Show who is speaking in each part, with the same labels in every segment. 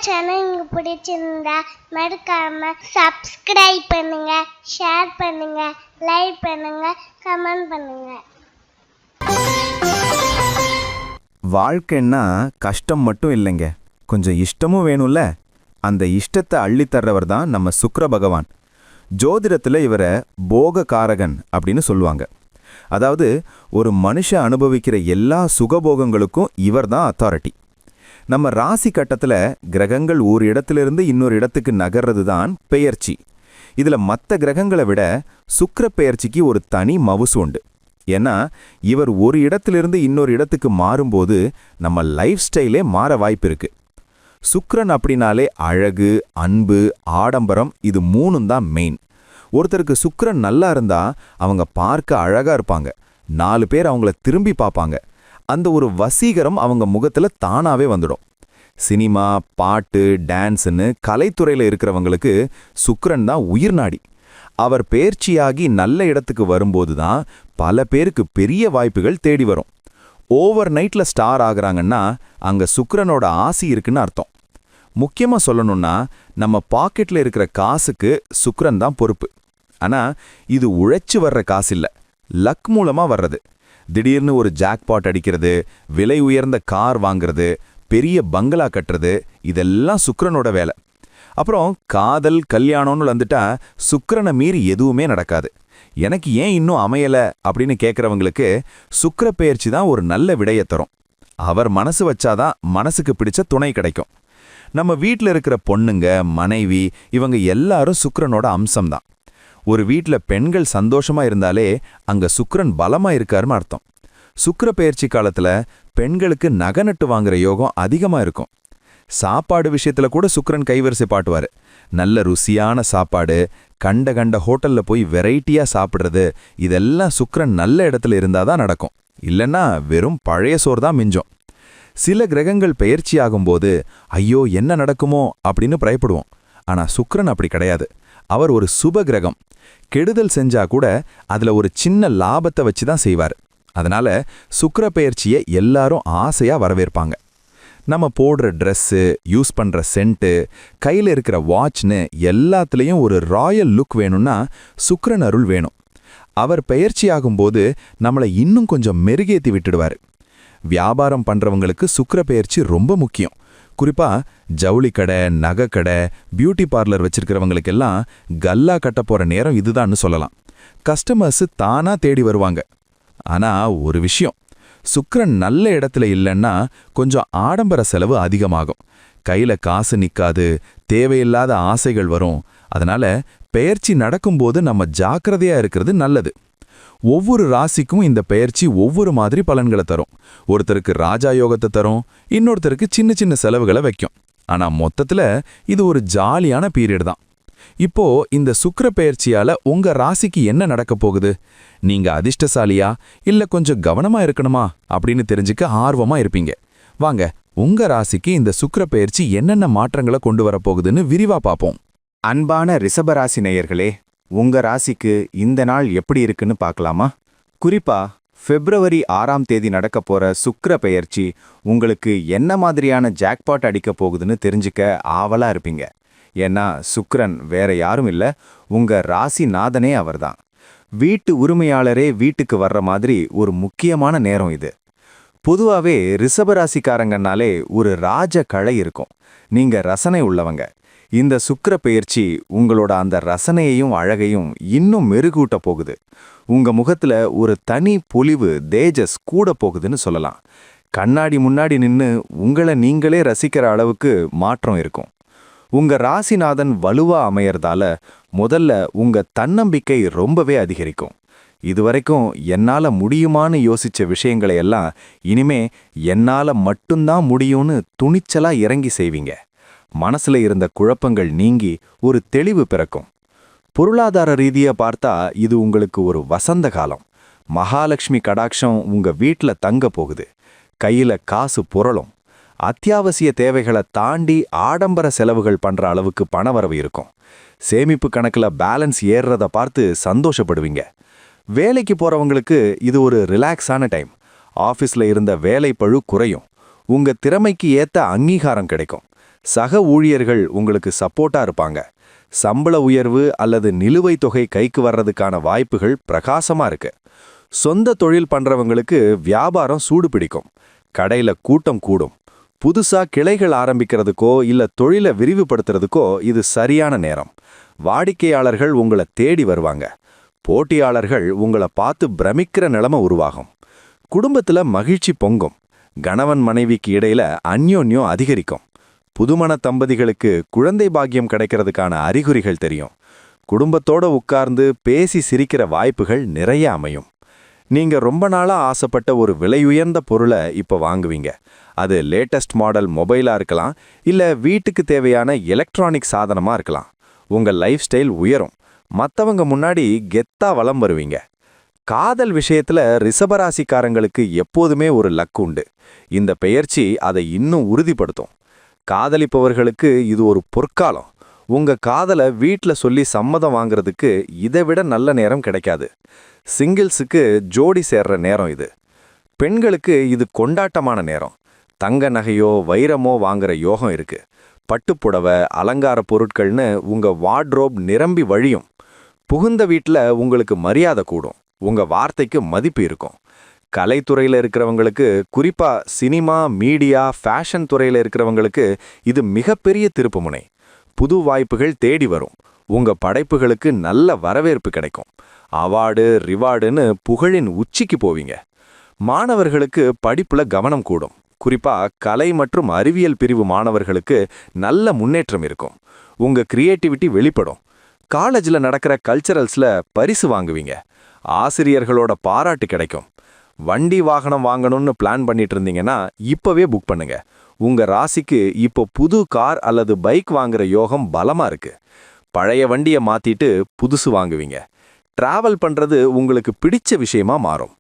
Speaker 1: Channel உங்களுக்கு பிடிச்சிருந்தா மறக்காம சப்ஸ்கிரைப் பண்ணுங்க, ஷேர் பண்ணுங்க, லைக் பண்ணுங்க, கமெண்ட் பண்ணுங்க.
Speaker 2: வாழ்க்கைன்னா கஷ்டம் மட்டும் இல்லைங்க, கொஞ்சம் இஷ்டமும் வேணும்ல. அந்த இஷ்டத்தை அள்ளித்தர்றவர் தான் நம்ம சுக்கிர பகவான். ஜோதிடத்தில் இவரை போககாரகன் அப்படின்னு சொல்லுவாங்க. அதாவது ஒரு மனுஷன் அனுபவிக்கிற எல்லா சுகபோகங்களுக்கும் இவர் தான் அத்தாரிட்டி. நம்ம ராசி கட்டத்தில் கிரகங்கள் ஒரு இடத்திலிருந்து இன்னொரு இடத்துக்கு நகர்றது தான் பெயர்ச்சி. இதில் மற்ற கிரகங்களை விட சுக்கிர பெயர்ச்சிக்கு ஒரு தனி மவுசு உண்டு. ஏன்னா இவர் ஒரு இடத்திலிருந்து இன்னொரு இடத்துக்கு மாறும்போது நம்ம லைஃப் ஸ்டைலே மாற வாய்ப்பு இருக்கு. சுக்கிரன் அப்படின்னாலே அழகு, அன்பு, ஆடம்பரம், இது மூணும் தான் மெயின். ஒருத்தருக்கு சுக்கிரன் நல்லா இருந்தா அவங்க பார்க்க அழகா இருப்பாங்க, 4 பேர் அவங்கள திரும்பி பார்ப்பாங்க. அந்த ஒரு வசீகரம் அவங்க முகத்துல தானாவே வந்துடும். சினிமா, பாட்டு, டான்ஸ்னு கலைத்துறையில் இருக்கிறவங்களுக்கு சுக்கிரன் தான் உயிர் நாடி. அவர் பெயர்ச்சியாகி நல்ல இடத்துக்கு வரும்போது தான் பல பேருக்கு பெரிய வாய்ப்புகள் தேடி வரும். ஓவர் நைட்ல ஸ்டார் ஆகுறாங்கன்னா அங்க சுக்கிரனோட ஆசி இருக்குன்னு அர்த்தம். முக்கியமா சொல்லணும்னா நம்ம பாக்கெட்ல இருக்கிற காசுக்கு சுக்கிரன் தான் பொறுப்பு. ஆனா இது உழைச்சு வர்ற காசு இல்ல, லக் மூலமா வர்றது. திடீர்னு ஒரு ஜாக்பாட் அடிக்கிறது, விலை உயர்ந்த கார் வாங்குறது, பெரிய பங்களா கட்டுறது, இதெல்லாம் சுக்கிரனோட வேலை. அப்புறம் காதல், கல்யாணம்னு வந்துட்டா சுக்கிரனை மீறி எதுவுமே நடக்காது. எனக்கு ஏன் இன்னும் அமையல அப்படின்னு கேட்குறவங்களுக்கு சுக்கிர பெயர்ச்சி தான் ஒரு நல்ல விடையை தரும். அவர் மனசு வச்சாதான் மனசுக்கு பிடிச்ச துணை கிடைக்கும். நம்ம வீட்டில் இருக்கிற பொண்ணுங்க, மனைவி, இவங்க எல்லாரும் சுக்கிரனோட அம்சம்தான். ஒரு வீட்டில் பெண்கள் சந்தோஷமா இருந்தாலே அங்க சுக்கிரன் பலமா இருக்காருன்னு அர்த்தம். சுக்கிர பெயர்ச்சி காலத்துல பெண்களுக்கு நகை நட்டு வாங்குற யோகம் அதிகமா இருக்கும். சாப்பாடு விஷயத்துல கூட சுக்கிரன் கைவரிசை பாட்டுவாரு. நல்ல ருசியான சாப்பாடு, கண்ட கண்ட ஹோட்டல்ல போய் வெரைட்டியா சாப்பிடுறது, இதெல்லாம் சுக்கிரன் நல்ல இடத்துல இருந்தாதான் நடக்கும். இல்லைன்னா வெறும் பழைய சோறு தான் மிஞ்சம். சில கிரகங்கள் பெயர்ச்சியாகும்போது ஐயோ என்ன நடக்குமோ அப்படின்னு பயப்படுவோம். ஆனா சுக்கிரன் அப்படி கிடையாது. அவர் ஒரு சுப கிரகம். கெடுதல் செஞ்சா கூட அதுல ஒரு சின்ன லாபத்தை வச்சு தான் செய்வார். அதனால சுக்கிர பெயர்ச்சியை எல்லாரும் ஆசையா வரவேற்பாங்க. நம்ம போடுற ட்ரெஸ்ஸு, யூஸ் பண்ற சென்ட்டு, கையில் இருக்கிற வாட்ச்னு எல்லாத்துலேயும் ஒரு ராயல் லுக் வேணும்னா சுக்கிரன் அருள் வேணும். அவர் பெயர்ச்சியாகும்போது நம்மளை இன்னும் கொஞ்சம் மெருகேத்தி விட்டுடுவார். வியாபாரம் பண்றவங்களுக்கு சுக்கிர பெயர்ச்சி ரொம்ப முக்கியம். குறிப்பா ஜவுளி கடை, நகை கடை, பியூட்டி பார்லர் வச்சிருக்கிறவங்களுக்கெல்லாம் கல்லா கட்ட போற நேரம் இதுதான்னு சொல்லலாம். கஸ்டமர்ஸ் தானா தேடி வருவாங்க. ஆனா ஒரு விஷயம், சுக்கிரன் நல்ல இடத்துல இல்லைன்னா கொஞ்சம் ஆடம்பர செலவு அதிகமாகும். கையில காசு நிக்காது, தேவையில்லாத ஆசைகள் வரும். அதனால பெயர்ச்சி நடக்கும்போது நம்ம ஜாக்கிரதையா இருக்கிறது நல்லது. ஒவ்வொரு ராசிக்கும் இந்த பெயர்ச்சி ஒவ்வொரு மாதிரி பலன்களை தரும். ஒருத்தருக்கு ராஜா யோகத்தை தரும், இன்னொருத்தருக்கு சின்ன சின்ன செலவுகளை வைக்கும். ஆனா மொத்தத்துல இது ஒரு ஜாலியான பீரியட் தான். இப்போ இந்த சுக்கிர பெயர்ச்சியால உங்க ராசிக்கு என்ன நடக்க போகுது? நீங்க அதிர்ஷ்டசாலியா இல்ல கொஞ்சம் கவனமா இருக்கணுமா அப்படின்னு தெரிஞ்சுக்க ஆர்வமா இருப்பீங்க. வாங்க, உங்க ராசிக்கு இந்த சுக்கிர பெயர்ச்சி என்னென்ன மாற்றங்களை கொண்டு வரப்போகுதுன்னு விரிவா பார்ப்போம்.
Speaker 3: அன்பான ரிஷபராசி நேயர்களே, உங்க ராசிக்கு இந்த நாள் எப்படி இருக்குன்னு பார்க்கலாமா? குறிப்பா பிப்ரவரி 6ஆம் தேதி நடக்க போற சுக்கிர பெயர்ச்சி உங்களுக்கு என்ன மாதிரியான ஜாக்பாட் அடிக்க போகுதுன்னு தெரிஞ்சுக்க ஆவலா இருப்பீங்க. ஏன்னா சுக்கிரன் வேற யாரும் இல்ல, உங்க ராசிநாதனே அவர்தான். வீட்டு உரிமையாளரே வீட்டுக்கு வர்ற மாதிரி ஒரு முக்கியமான நேரம் இது. பொதுவாவே ரிஷபராசிக்காரங்கனாலே ஒரு ராஜ கலை இருக்கும். நீங்க ரசனை உள்ளவங்க. இந்த சுக்கிர பெயர்ச்சி உங்களோட அந்த ரசனையையும் அழகையும் இன்னும் மெருகூட்ட போகுது. உங்க முகத்துல ஒரு தனி பொலிவு, தேஜஸ் கூட போகுதுன்னு சொல்லலாம். கண்ணாடி முன்னாடி நின்னு உங்களை நீங்களே ரசிக்கிற அளவுக்கு மாற்றம் இருக்கும். உங்க ராசிநாதன் வலுவா அமையறதால முதல்ல உங்க தன்னம்பிக்கை ரொம்பவே அதிகரிக்கும். இதுவரைக்கும் என்னால முடியுமான்னு யோசிச்ச விஷயங்களை எல்லாம் இனிமே என்னால மட்டும்தான் முடியும்னு துணிச்சலா இறங்கி செய்வீங்க. மனசுல இருந்த குழப்பங்கள் நீங்கி ஒரு தெளிவு பிறக்கும். பொருளாதார ரீதியா பார்த்தா இது உங்களுக்கு ஒரு வசந்த காலம். மகாலட்சுமி கடாட்சம் உங்க வீட்ல தங்க போகுது. கையில காசு புரளும். அத்தியாவசிய தேவைகளை தாண்டி ஆடம்பர செலவுகள் பண்ற அளவுக்கு பணவரவு இருக்கும். சேமிப்பு கணக்குல பேலன்ஸ் ஏறுறத பார்த்து சந்தோஷப்படுவீங்க. வேலைக்கு போறவங்களுக்கு இது ஒரு ரிலாக்ஸான டைம். ஆஃபீஸ்ல இருந்த வேலை பழு குறையும். உங்க திறமைக்கு ஏத்த அங்கீகாரம் கிடைக்கும். சக ஊழியர்கள் உங்களுக்கு சப்போர்ட்டா இருப்பாங்க. சம்பள உயர்வு அல்லது நிலுவைத் தொகை கைக்கு வர்றதுக்கான வாய்ப்புகள் பிரகாசமா இருக்கு. சொந்த தொழில் பண்றவங்களுக்கு வியாபாரம் சூடு பிடிக்கும். கடையில கூட்டம் கூடும். புதுசா கிளைகள் ஆரம்பிக்கிறதுக்கோ இல்ல தொழிலை விரிவுபடுத்துறதுக்கோ இது சரியான நேரம். வாடிக்கையாளர்கள் உங்களை தேடி வருவாங்க. போட்டியாளர்கள் உங்களை பார்த்து பிரமிக்கிற நிலைமை உருவாகும். குடும்பத்துல மகிழ்ச்சி பொங்கும். கணவன் மனைவிக்கு இடையில அந்யோன்யம் அதிகரிக்கும். புதுமண தம்பதிகளுக்கு குழந்தை பாக்கியம் கிடைக்கிறதுக்கான அறிகுறிகள் தெரியும். குடும்பத்தோட உட்கார்ந்து பேசி சிரிக்கிற வாய்ப்புகள் நிறைய அமையும். நீங்க ரொம்ப நாளா ஆசைப்பட்ட ஒரு விலையுயர்ந்த பொருளை இப்ப வாங்குவீங்க. அது லேட்டஸ்ட் மாடல் மொபைலா இருக்கலாம், இல்ல வீட்டுக்கு தேவையான எலக்ட்ரானிக் சாதனமா இருக்கலாம். உங்க லைஃப் ஸ்டைல் உயரும். மத்தவங்க முன்னாடி கெத்தா வலம் வருவீங்க. காதல் விஷயத்துல ரிஷபராசிக்காரங்களுக்கு எப்போதுமே ஒரு லக் உண்டு. இந்த பெயர்ச்சி அதை இன்னும் உறுதிப்படுத்தும். காதலிப்பவர்களுக்கு இது ஒரு பொற்காலம். உங்க காதலை வீட்ல சொல்லி சம்மதம் வாங்குறதுக்கு இதை விட நல்ல நேரம் கிடைக்காது. சிங்கிள்ஸுக்கு ஜோடி சேர்ற நேரம் இது. பெண்களுக்கு இது கொண்டாட்டமான நேரம். தங்க நகையோ வைரமோ வாங்குற யோகம் இருக்கு. பட்டுப்புடவை, அலங்கார பொருட்கள்னு உங்க வார்ட்ரோப் நிரம்பி வழியும். புகுந்த வீட்ல உங்களுக்கு மரியாதை கூடும். உங்க வார்த்தைக்கு மதிப்பு இருக்கும். கலைத்துறையில் இருக்கிறவங்களுக்கு, குறிப்பா சினிமா, மீடியா, ஃபேஷன் துறையில் இருக்கிறவங்களுக்கு இது மிகப்பெரிய திருப்புமுனை. புது வாய்ப்புகள் தேடி வரும். உங்க படைப்புகளுக்கு நல்ல வரவேற்பு கிடைக்கும். அவார்டு, ரிவார்டுன்னு புகழின் உச்சிக்கு போவீங்க. மாணவர்களுக்கு படிப்புல கவனம் கூடும். குறிப்பா கலை மற்றும் அறிவியல் பிரிவு மாணவர்களுக்கு நல்ல முன்னேற்றம் இருக்கும். உங்க கிரியேட்டிவிட்டி வெளிப்படும். காலேஜில் நடக்கிற கல்ச்சரல்ஸ்ல பரிசு வாங்குவீங்க. ஆசிரியர்களோட பாராட்டு கிடைக்கும். வண்டி வாகனம் வாங்கணும்னு பிளான் பண்ணிட்டு இருந்தீங்கன்னா இப்பவே புக் பண்ணுங்க. உங்க ராசிக்கு இப்போ புது கார் அல்லது பைக் வாங்குற யோகம் பலமா இருக்கு. பழைய வண்டியை மாத்திட்டு புதுசு வாங்குவீங்க. டிராவல் பண்றது உங்களுக்கு பிடிச்ச விஷயமா மாறும்.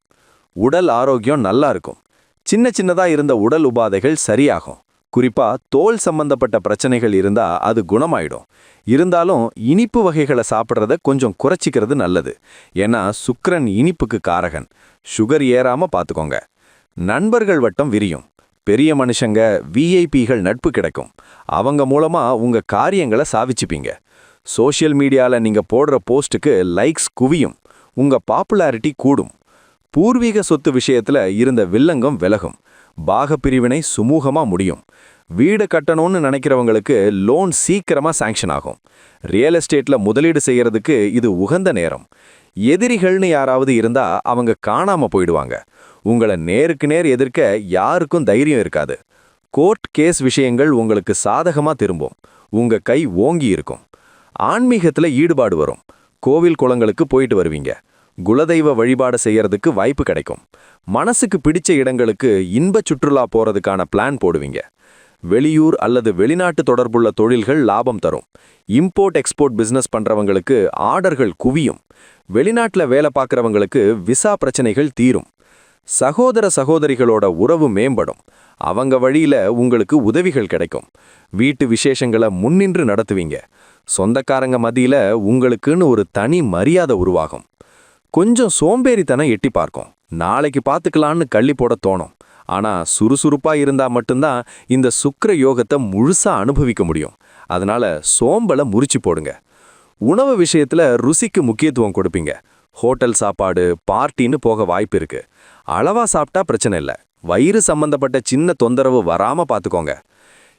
Speaker 3: உடல் ஆரோக்கியம் நல்லா இருக்கும். சின்ன சின்னதா இருந்த உடல் உபாதைகள் சரியாகும். குறிப்பா தோல் சம்பந்தப்பட்ட பிரச்சனைகள் இருந்தா அது குணமாயிடும். இருந்தாலும் இனிப்பு வகைகளை சாப்பிட்றத கொஞ்சம் குறைச்சிக்கிறது நல்லது. ஏன்னா சுக்கிரன் இனிப்புக்கு காரகன். சுகர் ஏறாம பார்த்துக்கோங்க. நண்பர்கள் வட்டம் விரியும். பெரிய மனுஷங்க, விஐபிகள் நட்பு கிடைக்கும். அவங்க மூலமா உங்க காரியங்களை சாதிச்சுப்பீங்க. சோஷியல் மீடியால நீங்க போடுற போஸ்ட்டுக்கு லைக்ஸ் குவியும். உங்க பாப்புலாரிட்டி கூடும். பூர்வீக சொத்து விஷயத்துல இருந்த வில்லங்கம் விலகும். பாகப்பிரிவினை சுமூகமா முடியும். வீடு கட்டணும்னு நினைக்கிறவங்களுக்கு லோன் சீக்கிரமா சாங்ஷன் ஆகும். ரியல் எஸ்டேட்ல முதலீடு செய்யறதுக்கு இது உகந்த நேரம். எதிரிகள்னு யாராவது இருந்தா அவங்க காணாம போயிடுவாங்க. உங்களை நேருக்கு நேர் எதிர்க்க யாருக்கும் தைரியம் இருக்காது. கோர்ட் கேஸ் விஷயங்கள் உங்களுக்கு சாதகமா திரும்பும். உங்க கை ஓங்கி இருக்கும். ஆன்மீகத்துல ஈடுபாடு வரும். கோவில் குளங்களுக்கு போயிட்டு வருவீங்க. குலதெய்வ வழிபாடு செய்யறதுக்கு வாய்ப்பு கிடைக்கும். மனசுக்கு பிடிச்ச இடங்களுக்கு இன்ப சுற்றுலா போறதுக்கான பிளான் போடுவீங்க. வெளியூர் அல்லது வெளிநாட்டு தொடர்புள்ள தொழில்கள் லாபம் தரும். இம்போர்ட் எக்ஸ்போர்ட் பிசினஸ் பண்றவங்களுக்கு ஆர்டர்கள் குவியும். வெளிநாட்டுல வேலை பார்க்கறவங்களுக்கு விசா பிரச்சனைகள் தீரும். சகோதர சகோதரிகளோட உறவு மேம்படும். அவங்க வழியில உங்களுக்கு உதவிகள் கிடைக்கும். வீட்டு விசேஷங்களை முன்னின்று நடத்துவீங்க. சொந்தக்காரங்க மத்தியில உங்களுக்குன்னு ஒரு தனி மரியாதை உருவாகும். கொஞ்சம் சோம்பேறித்தனம் எட்டி பார்க்கும். நாளைக்கு பார்த்துக்கலான்னு கள்ளி போட தோணும். ஆனா சுறுசுறுப்பா இருந்தா மட்டும்தான் இந்த சுக்கிர யோகத்தை முழுசா அனுபவிக்க முடியும். அதனால சோம்பலை முறிச்சு போடுங்க. உணவு விஷயத்துல ருசிக்கு முக்கியத்துவம் கொடுப்பீங்க. ஹோட்டல் சாப்பாடு, பார்ட்டின்னு போக வாய்ப்பு இருக்கு. அளவா சாப்பிட்டா பிரச்சனை இல்லை. வயிறு சம்பந்தப்பட்ட சின்ன தொந்தரவு வராம பார்த்துக்கோங்க.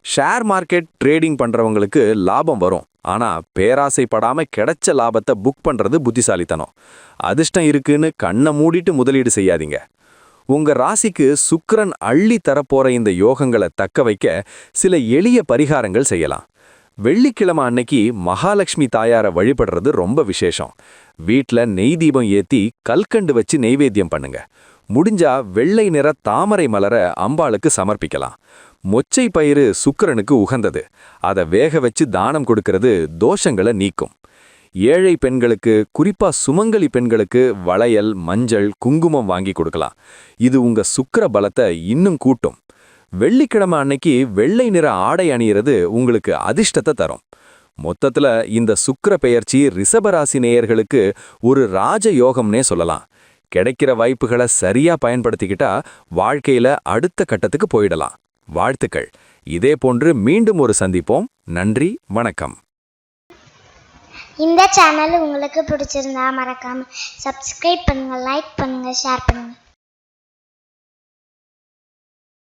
Speaker 3: ஷேர் மார்க்கெட் ட்ரேடிங் பண்றவங்களுக்கு லாபம் வரும். ஆனா பேராசைப்படாம கிடைச்ச லாபத்தை புக் பண்றது புத்திசாலித்தனம். அதிர்ஷ்டம் இருக்குன்னு கண்ணை மூடிட்டு முதலீடு செய்யாதீங்க. உங்க ராசிக்கு சுக்கிரன் அள்ளி தரப்போற இந்த யோகங்களை தக்க வைக்க சில எளிய பரிகாரங்கள் செய்யலாம். வெள்ளிக்கிழமை அன்னைக்கு மகாலட்சுமி தாயாரை வழிபடுறது ரொம்ப விசேஷம். வீட்ல நெய் தீபம் ஏத்தி கல்கண்டு வச்சு நெய்வேத்தியம் பண்ணுங்க. முடிஞ்சா வெள்ளை நிற தாமரை மலர அம்பாளுக்கு சமர்ப்பிக்கலாம். மொச்சை பயிறு சுக்கிரனுக்கு உகந்தது. அதை வேக வச்சு தானம் கொடுக்கறது தோஷங்களை நீக்கும். ஏழை பெண்களுக்கு, குறிப்பா சுமங்கலி பெண்களுக்கு வளையல், மஞ்சள், குங்குமம் வாங்கி கொடுக்கலாம். இது உங்க சுக்கிர பலத்தை இன்னும் கூட்டும். வெள்ளிக்கிழமை அன்னைக்கு வெள்ளை நிற ஆடை அணியிறது உங்களுக்கு அதிர்ஷ்டத்தை தரும். மொத்தத்துல இந்த சுக்கிர பெயர்ச்சி ரிஷபராசி நேயர்களுக்கு ஒரு ராஜ யோகம்னே சொல்லலாம். கிடைக்கிற வாய்ப்புகளை சரியா பயன்படுத்திக்கிட்டா வாழ்க்கையில அடுத்த கட்டத்துக்கு போயிடலாம். வாழ்த்துக்கள்.
Speaker 2: இதே போன்று மீண்டும் ஒரு சந்திப்போம். நன்றி, வணக்கம்.
Speaker 1: இந்த சேனல் உங்களுக்கு பிடிச்சிருந்தா மறக்காம சப்ஸ்கிரைப் பண்ணுங்க, லைக் பண்ணுங்க, ஷேர் பண்ணுங்க.